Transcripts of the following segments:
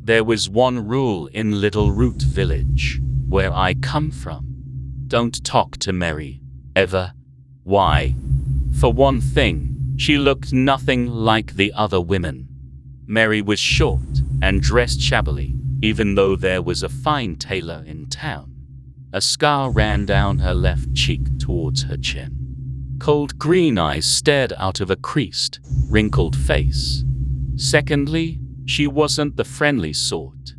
There was one rule in Little Root Village, where I come from. Don't talk to Mary, ever. Why? For one thing, she looked nothing like the other women. Mary was short and dressed shabbily, even though there was a fine tailor in town. A scar ran down her left cheek towards her chin. Cold green eyes stared out of a creased, wrinkled face. Secondly, she wasn't the friendly sort.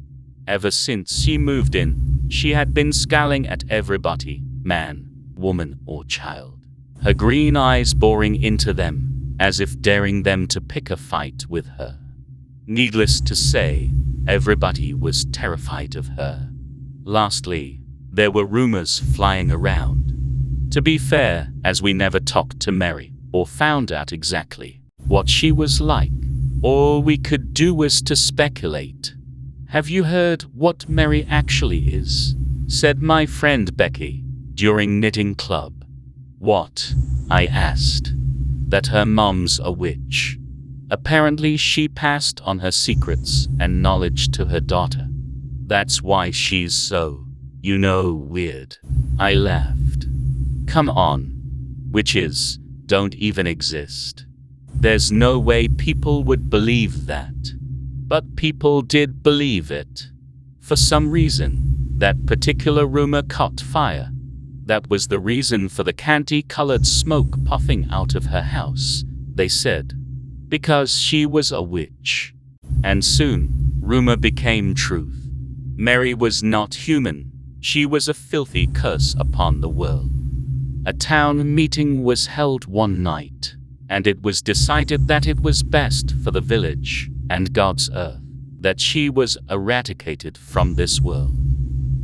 Ever since she moved in, she had been scowling at everybody, man, woman, or child. Her green eyes boring into them, as if daring them to pick a fight with her. Needless to say, everybody was terrified of her. Lastly, there were rumors flying around. To be fair, as we never talked to Mary, or found out exactly what she was like, all we could do was to speculate. "Have you heard what Mary actually is?" said my friend Becky, during knitting club. "What?" I asked. "That her mom's a witch. Apparently she passed on her secrets and knowledge to her daughter. That's why she's so, weird." I laughed. "Come on. Witches don't even exist. There's no way people would believe that." But people did believe it. For some reason, that particular rumor caught fire. That was the reason for the candy-colored smoke puffing out of her house, they said. Because she was a witch. And soon, rumor became truth. Mary was not human. She was a filthy curse upon the world. A town meeting was held one night, and it was decided that it was best for the village and God's earth that she was eradicated from this world.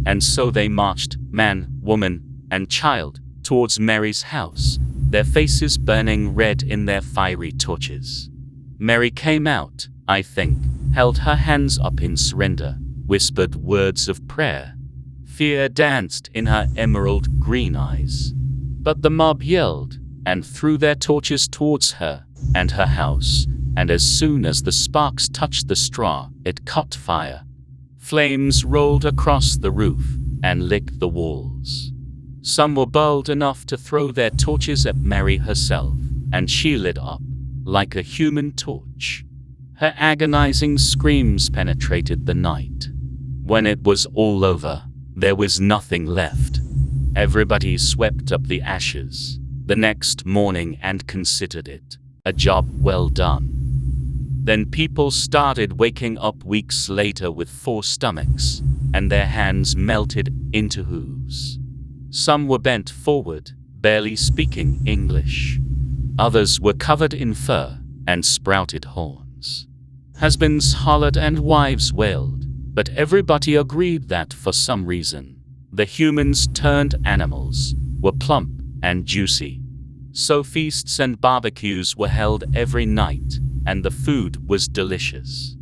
And so they marched, man, woman, and child, towards Mary's house, their faces burning red in their fiery torches. Mary came out, I think, held her hands up in surrender, whispered words of prayer. Fear danced in her emerald green eyes. But the mob yelled and threw their torches towards her and her house, and as soon as the sparks touched the straw, it caught fire. Flames rolled across the roof and licked the walls. Some were bold enough to throw their torches at Mary herself, and she lit up like a human torch. Her agonizing screams penetrated the night. When it was all over, there was nothing left. Everybody swept up the ashes the next morning and considered it a job well done. Then people started waking up weeks later with full stomachs, and their hands melted into hooves. Some were bent forward, barely speaking English. Others were covered in fur and sprouted horns. Husbands hollered and wives wailed, but everybody agreed that for some reason, the humans turned animals were plump and juicy. So feasts and barbecues were held every night, and the food was delicious.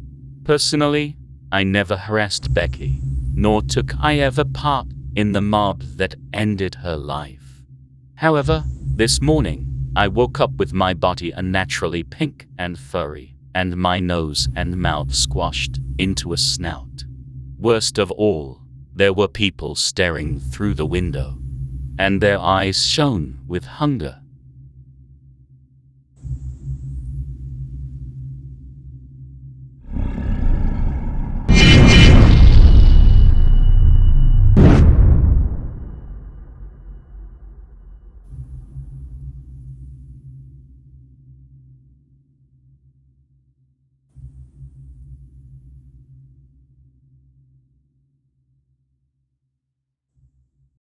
Personally, I never harassed Becky, nor took I ever part in the mob that ended her life. However, this morning, I woke up with my body unnaturally pink and furry, and my nose and mouth squashed into a snout. Worst of all, there were people staring through the window, and their eyes shone with hunger.